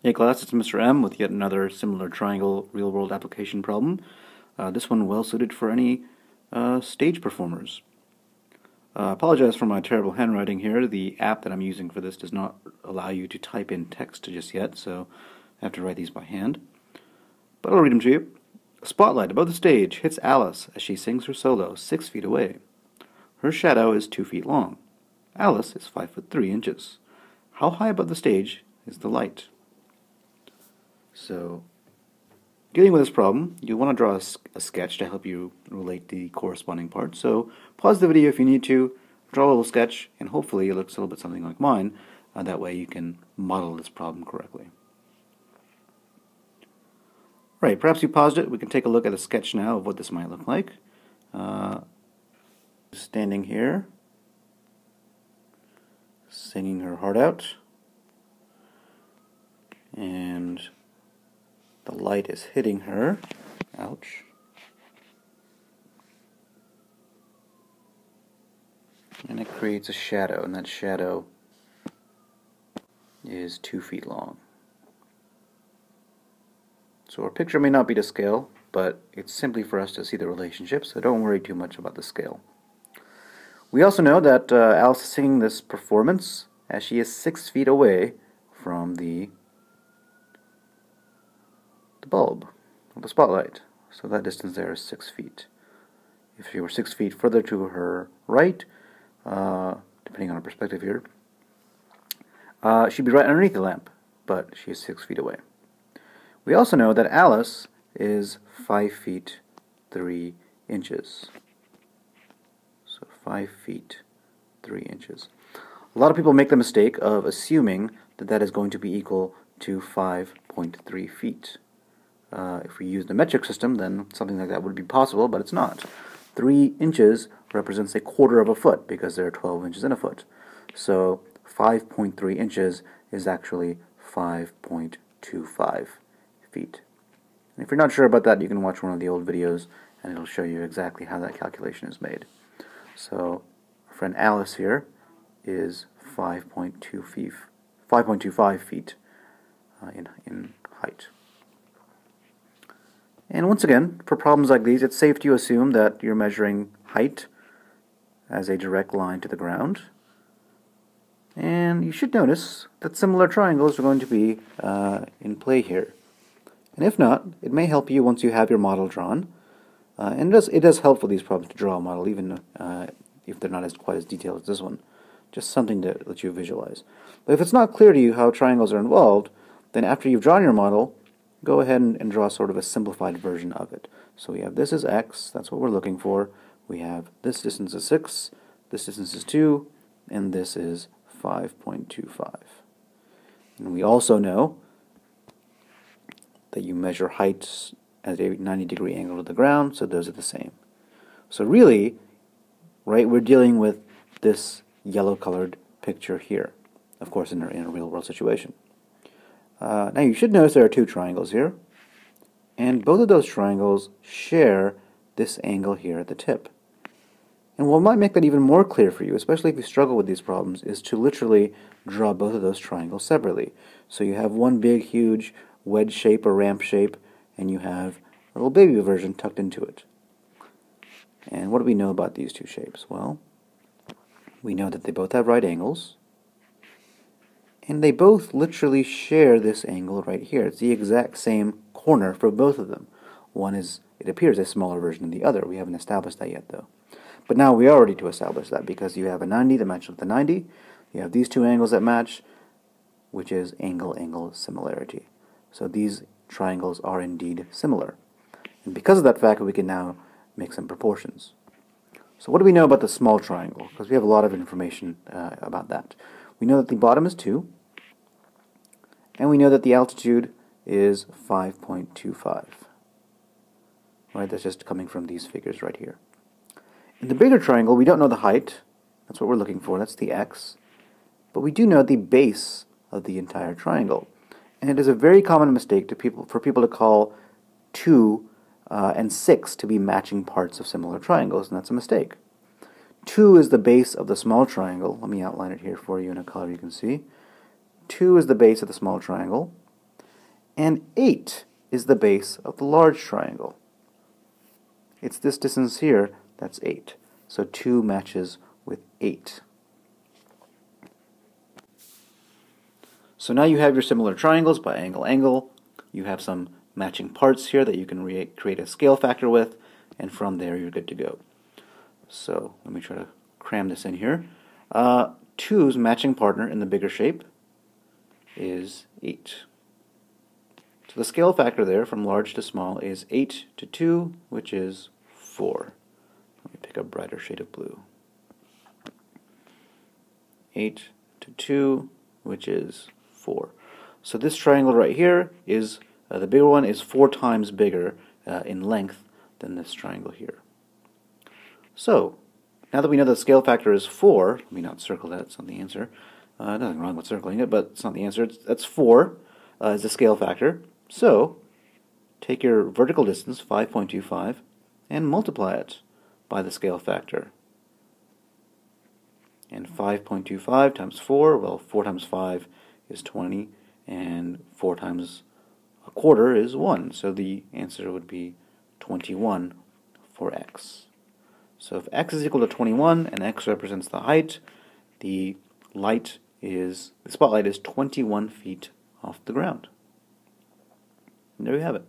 Hey class, it's Mr. M with yet another similar triangle real-world application problem. This one well suited for any stage performers. Apologize for my terrible handwriting here. The app that I'm using for this does not allow you to type in text just yet, so I have to write these by hand. But I'll read them to you. A spotlight above the stage hits Alice as she sings her solo 6 feet away. Her shadow is 2 feet long. Alice is 5 foot 3 inches. How high above the stage is the light? So, dealing with this problem, you want to draw a sketch to help you relate the corresponding parts. So, pause the video if you need to, draw a little sketch, and hopefully it looks a little bit something like mine. That way you can model this problem correctly. Right, perhaps you paused it. We can take a look at a sketch now of what this might look like. Standing here, singing her heart out, and the light is hitting her. Ouch. And it creates a shadow, and that shadow is 2 feet long. So our picture may not be to scale, but it's simply for us to see the relationship, so don't worry too much about the scale. We also know that Alice is singing this performance as she is 6 feet away from the bulb of the spotlight. So that distance there is 6 feet. If she were 6 feet further to her right, depending on her perspective here, she'd be right underneath the lamp, but she is 6 feet away. We also know that Alice is 5 feet 3 inches. So 5 feet 3 inches. A lot of people make the mistake of assuming that that is going to be equal to 5.3 feet. If we use the metric system, then something like that would be possible, but it's not. 3 inches represents a quarter of a foot because there are 12 inches in a foot. So 5.3 inches is actually 5.25 feet. And if you're not sure about that, you can watch one of the old videos and it'll show you exactly how that calculation is made. So our friend Alice here is 5.25 feet in height. And once again, for problems like these, it's safe to assume that you're measuring height as a direct line to the ground. And you should notice that similar triangles are going to be in play here. And if not, it may help you once you have your model drawn. And it does help for these problems to draw a model, even if they're not quite as detailed as this one. Just something to let you visualize. But if it's not clear to you how triangles are involved, then after you've drawn your model, go ahead and draw sort of a simplified version of it. So we have this is x, that's what we're looking for. We have this distance is 6, this distance is 2, and this is 5.25. And we also know that you measure heights at a 90-degree angle to the ground, so those are the same. So really, right, we're dealing with this yellow-colored picture here, of course in a real-world situation. Now you should notice there are two triangles here, and both of those triangles share this angle here at the tip. And what might make that even more clear for you, especially if you struggle with these problems, is to literally draw both of those triangles separately. So you have one big, huge wedge shape or ramp shape, and you have a little baby version tucked into it. And what do we know about these two shapes? Well, we know that they both have right angles, and they both literally share this angle right here. It's the exact same corner for both of them. One is, it appears, a smaller version of the other. We haven't established that yet, though. But now we are ready to establish that because you have a 90 that matches with a 90. You have these two angles that match, which is angle-angle similarity. So these triangles are indeed similar. And because of that fact, we can now make some proportions. So what do we know about the small triangle? Because we have a lot of information about that. We know that the bottom is 2. And we know that the altitude is 5.25. Right, that's just coming from these figures right here. In the bigger triangle, we don't know the height. That's what we're looking for. That's the x. But we do know the base of the entire triangle. And it is a very common mistake for people to call 2 and 6 to be matching parts of similar triangles, and that's a mistake. 2 is the base of the small triangle. Let me outline it here for you in a color you can see. 2 is the base of the small triangle, And 8 is the base of the large triangle. It's this distance here that's 8. So 2 matches with 8. So now you have your similar triangles by angle, angle. You have some matching parts here that you can create a scale factor with, and from there you're good to go. So let me try to cram this in here. 2's matching partner in the bigger shape is 8. So the scale factor there from large to small is 8 to 2, which is 4. Let me pick a brighter shade of blue. 8 to 2, which is 4. So this triangle right here is, the bigger one is 4 times bigger in length than this triangle here. So, now that we know the scale factor is 4, let me not circle that, it's not the answer. Nothing wrong with circling it, but it's not the answer. That's 4 is the scale factor. So, take your vertical distance, 5.25, and multiply it by the scale factor. And 5.25 times 4, well, 4 times 5 is 20, and 4 times a quarter is 1. So the answer would be 21 for x. So if x is equal to 21 and x represents the height, the spotlight is 21 feet off the ground. And there we have it.